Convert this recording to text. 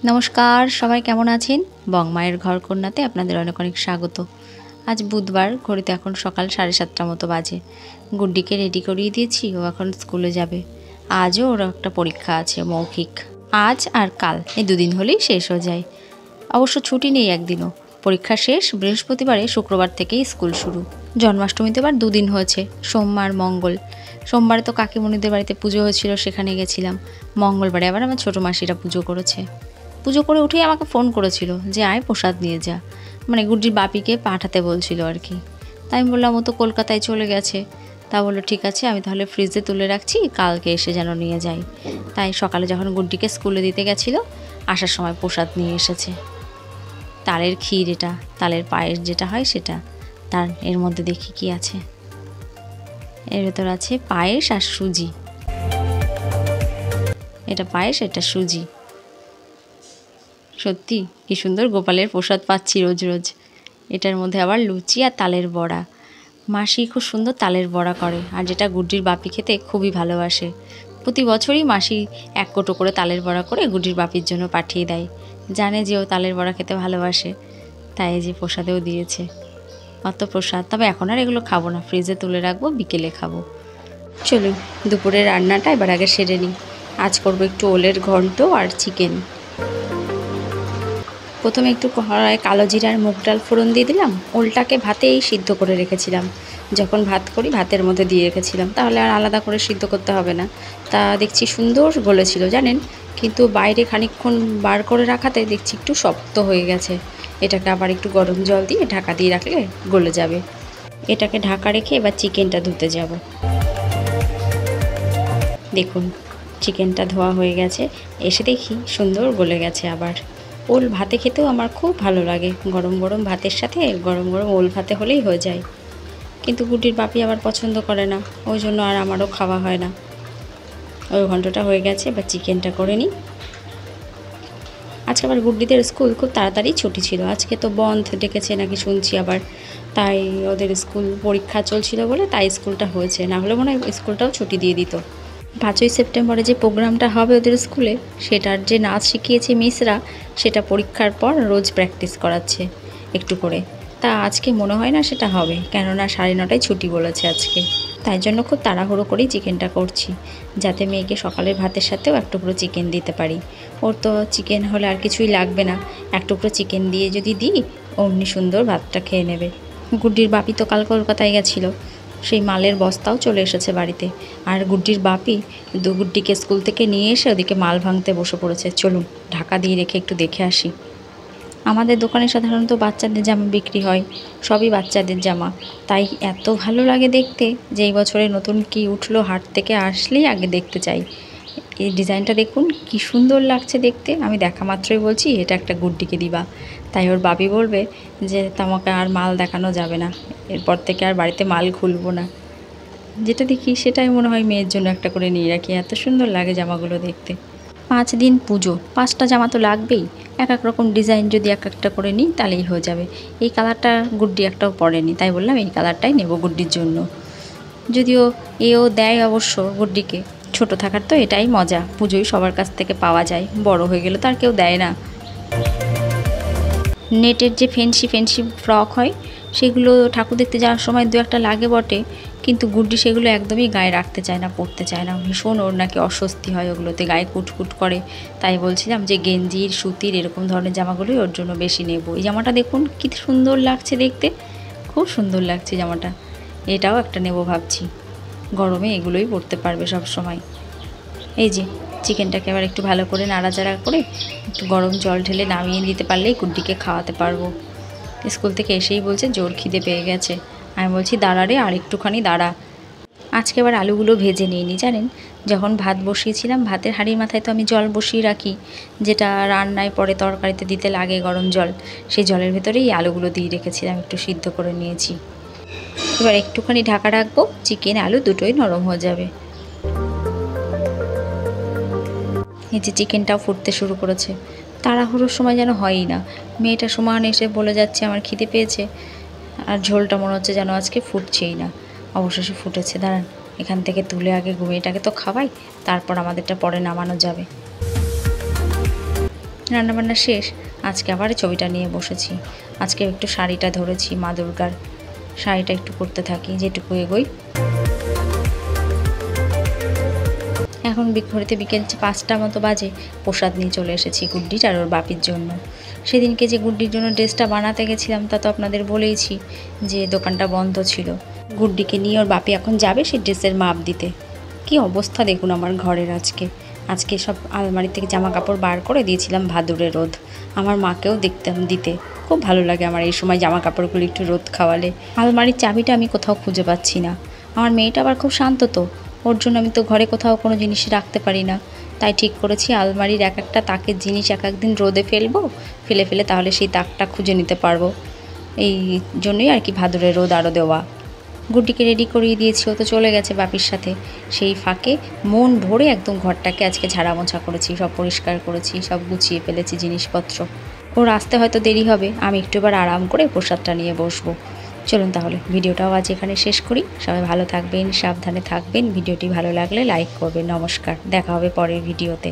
নমস্কার, সবাই কেমন আছেন? বংমায়ের ঘরকন্যাতে আপনাদের অনেক অনেক স্বাগত। আজ বুধবার, ঘড়িতে এখন সকাল 7:30 মতো বাজে। গুড্ডিকে রেডি করিয়ে দিয়েছি, ও এখন স্কুলে যাবে। আজও ওর একটা পরীক্ষা আছে, মৌখিক। আজ আর কাল এই দুদিন হলেই শেষ হয়ে যায়। অবশ্য ছুটি নেই একদিনও। পরীক্ষা শেষ বৃহস্পতিবারে, শুক্রবার থেকেই স্কুল শুরু। জন্মাষ্টমীতে এবার দুদিন হয়েছে, সোমবার মঙ্গল। সোমবারে তো কাকিমণিদের বাড়িতে পুজো হয়েছিল, সেখানে গেছিলাম। মঙ্গলবারে আবার আমার ছোটো মাসিরা পুজো করেছে। পুজো করে উঠেই আমাকে ফোন করেছিল যে আয় প্রসাদ নিয়ে যা, মানে গুড্ডির বাপিকে পাঠাতে বলছিল আর কি। তাই আমি বললাম ও তো কলকাতায় চলে গেছে। তা বললো ঠিক আছে, আমি তাহলে ফ্রিজে তুলে রাখছি, কালকে এসে যেন নিয়ে যাই। তাই সকালে যখন গুড্ডিকে স্কুলে দিতে গেছিলো, আসার সময় প্রসাদ নিয়ে এসেছে। তালের ক্ষীর, এটা তালের পায়েস যেটা হয় সেটা। তার এর মধ্যে দেখি কি আছে। এর ভেতর আছে পায়েস আর সুজি। এটা পায়েস, এটা সুজি। সত্যি কি সুন্দর গোপালের প্রসাদ পাচ্ছি রোজ রোজ। এটার মধ্যে আবার লুচি আর তালের বড়া। মাসি খুব সুন্দর তালের বড়া করে, আর যেটা গুড্ডির বাপি খেতে খুবই ভালোবাসে। প্রতি বছরই মাসি 1 কোটো করে তালের বড়া করে গুড্ডির বাপির জন্য পাঠিয়ে দেয়। জানে যে ও তালের বড়া খেতে ভালোবাসে, তাই যে প্রসাদেও দিয়েছে। অত প্রসাদ, তবে এখন আর এগুলো খাবো না, ফ্রিজে তুলে রাখবো, বিকেলে খাবো। চলুন দুপুরের রান্নাটা এবার আগে সেরে নিই। আজ করবো একটু ওলের ঘন্ট আর চিকেন। প্রথমে একটু কড়ায় কালো জিরার মুগ ডাল ফোড়ন দিয়ে দিলাম। ওলটাকে ভাতেই সিদ্ধ করে রেখেছিলাম, যখন ভাত করি ভাতের মধ্যে দিয়ে রেখেছিলাম, তাহলে আর আলাদা করে সিদ্ধ করতে হবে না। তা দেখছি সুন্দর গলেছিল জানেন, কিন্তু বাইরে খানিকক্ষণ বার করে রাখাতে দেখছি একটু শক্ত হয়ে গেছে। এটাকে আবার একটু গরম জল দিয়ে ঢাকা দিয়ে রাখলে গলে যাবে। এটাকে ঢাকা রেখে এবার চিকেনটা ধুতে যাব। দেখুন চিকেনটা ধোয়া হয়ে গেছে, এসে দেখি সুন্দর গলে গেছে। আবার ওল ভাতে খেতেও আমার খুব ভালো লাগে, গরম গরম ভাতের সাথে গরম গরম ওল ভাতে হলেই হয়ে যায়। কিন্তু গুড্ডির বাপি আবার পছন্দ করে না, ওই জন্য আর আমারও খাওয়া হয় না। ওই ঘন্টটা হয়ে গেছে, এবার চিকেনটা করে নিই। আজকে আবার গুড্ডিদের স্কুল খুব তাড়াতাড়ি ছুটি ছিল, আজকে তো বন্ধ ডেকেছে নাকি শুনছি আবার। তাই ওদের স্কুল পরীক্ষা চলছিল বলে তাই স্কুলটা হয়েছে, না হলে মনে হয় স্কুলটাও ছুটি দিয়ে দিত। 5ই সেপ্টেম্বরে যে প্রোগ্রামটা হবে ওদের স্কুলে, সেটার যে নাচ শিখিয়েছে মিসরা, সেটা পরীক্ষার পর রোজ প্র্যাকটিস করাচ্ছে একটু করে। তা আজকে মনে হয় না সেটা হবে, কেননা 9:30টায় ছুটি বলেছে আজকে। তাই জন্য খুব তাড়াহুড়ো করেই চিকেনটা করছি, যাতে মেয়েকে সকালের ভাতের সাথেও এক টুকরো চিকেন দিতে পারি। ওর তো চিকেন হলে আর কিছুই লাগবে না, এক টুকরো চিকেন দিয়ে যদি দিই অমনি সুন্দর ভাতটা খেয়ে নেবে। গুড্ডির বাপি তো কাল কলকাতায় গেছিলো, সেই মালের বস্তাও চলে এসেছে বাড়িতে। আর গুড্ডির বাপি গুড্ডিকে স্কুল থেকে নিয়ে এসে ওদিকে মাল ভাঙতে বসে পড়েছে। চলুন ঢাকা দিয়ে রেখে একটু দেখে আসি। আমাদের দোকানে সাধারণত বাচ্চাদের জামা বিক্রি হয়, সবই বাচ্চাদের জামা। তাই এত ভালো লাগে দেখতে যে এই বছরে নতুন কি উঠলো হাট থেকে আসলেই আগে দেখতে চাই। এই ডিজাইনটা দেখুন কি সুন্দর লাগছে দেখতে। আমি দেখা মাত্রই বলছি এটা একটা গুড্ডিকে দিবা। তাই ওর বাপি বলবে যে তোমাকে আর মাল দেখানো যাবে না, এরপর থেকে আর বাড়িতে মাল খুলবো না। যেটা দেখি সেটাই মনে হয় মেয়ের জন্য একটা করে নিয়ে রাখি, এত সুন্দর লাগে জামাগুলো দেখতে। 5 দিন পুজো, 5টা জামা তো লাগবেই। এক এক রকম ডিজাইন যদি এক একটা করে নিই তাহলেই হয়ে যাবে। এই কালারটা গুড্ডি একটাও পরেনি, তাই বললাম এই কালারটাই নেব গুড্ডির জন্য। যদিও এও দেয় অবশ্য গুড্ডিকে, ছোট থাকার তো এটাই মজা, পুজোই সবার কাছ থেকে পাওয়া যায়, বড় হয়ে গেলে তো আর কেউ দেয় না। নেটের যে ফেন্সি ফ্রক হয় সেগুলো ঠাকুর দেখতে যাওয়ার সময় 2-1টা লাগে বটে, কিন্তু গুড্ডি সেগুলো একদমই গায়ে রাখতে চায় না, পরতে চায় না। ভীষণ ওর নাকি অস্বস্তি হয় ওগুলোতে, গায়ে কুটকুট করে। তাই বলছিলাম যে গেঞ্জির সুতির এরকম ধরনের জামাগুলোই ওর জন্য বেশি নেব। এই জামাটা দেখুন কি সুন্দর লাগছে দেখতে, খুব সুন্দর লাগছে জামাটা। এটাও একটা নেব ভাবছি, গরমে এগুলোই পরতে পারবে সব সময়। এই যে চিকেনটাকে আবার একটু ভালো করে নাড়াচাড়া করে একটু গরম জল ঢেলে নামিয়ে দিতে পারলেই গুড্ডিকে খাওয়াতে পারবো। স্কুল থেকে এসেই বলছে জোর খিদে পেয়ে গেছে। আমি বলছি দাঁড়া রে, আর একটুখানি দাঁড়া। আজকে আবার আলুগুলো ভেজে নিইনি জানেন, যখন ভাত বসিয়েছিলাম ভাতের হাঁড়ির মাথায় তো আমি জল বসিয়ে রাখি, যেটা রান্নায় পরে তরকারিতে দিতে লাগে গরম জল। সেই জলের ভেতরেই আলুগুলো দিয়ে রেখেছিলাম, একটু সিদ্ধ করে নিয়েছি। এবার একটুখানি ঢাকা রাখবো, চিকেন আলু দুটোই নরম হয়ে যাবে। এই যে চিকেনটাও ফুটতে শুরু করেছে, তাড়াহুড়োর সময় যেন হয়ই না। মেয়েটা সমান এসে বলে যাচ্ছে আমার খিদে পেয়েছে, আর ঝোলটা মনে হচ্ছে যেন আজকে ফুটছেই না। অবশেষে ফুটেছে, দাঁড়ান এখান থেকে তুলে আগে মেয়েটাকে তো খাওয়াই, তারপর আমাদেরটা পরে নামানো যাবে। রান্নাবান্না শেষ, আজকে আবার ছবিটা নিয়ে বসেছি। আজকে একটু শাড়িটা ধরেছি, মা দুর্গার শাড়িটা একটু করতে থাকি যেটুকু এগোই। এখন ঘড়িতে বিকেল 5টা মতো বাজে। প্রসাদ নিয়ে চলে এসেছি গুড্ডির আর ওর বাপির জন্য। সেদিনকে যে গুড্ডির জন্য ড্রেসটা বানাতে গেছিলাম তা তো আপনাদের বলেইছি যে দোকানটা বন্ধ ছিল। গুড্ডিকে নিয়ে ওর বাপি এখন যাবে সেই ড্রেসের মাপ দিতে। কি অবস্থা দেখুন আমার ঘরের আজকে সব আলমারি থেকে জামা কাপড় বার করে দিয়েছিলাম ভাদুরে রোদ। আমার মাকেও দেখতাম দিতে, খুব ভালো লাগে আমার এই সময় জামা কাপড়গুলো একটু রোদ খাওয়ালে। আলমারির চাবিটা আমি কোথাও খুঁজে পাচ্ছি না। আমার মেয়েটা আবার খুব শান্ত তো, ওর জন্য আমি তো ঘরে কোথাও কোনো জিনিস রাখতে পারি না। তাই ঠিক করেছি আলমারির এক একটা তাকের জিনিস এক একদিন রোদে ফেলে তাহলে সেই তাকটা খুঁজে নিতে পারবো। এই জন্যই আর কি ভাদুরে রোদ আরও দেওয়া। গুড্ডিকে রেডি করিয়ে দিয়েছি, ও তো চলে গেছে বাপির সাথে। সেই ফাঁকে মন ভরে একদম ঘরটাকে আজকে ঝাড়া মোছা করেছি, সব পরিষ্কার করেছি, সব গুছিয়ে ফেলেছি জিনিসপত্র। ওর আসতে হয়তো দেরি হবে, আমি একটু এবার আরাম করে প্রসাদটা নিয়ে বসবো। চলুন তাহলে ভিডিওটাও আজ এখানে শেষ করি। সবাই ভালো থাকবেন, সাবধানে থাকবেন। ভিডিওটি ভালো লাগলে লাইক করবেন। নমস্কার, দেখা হবে পরের ভিডিওতে।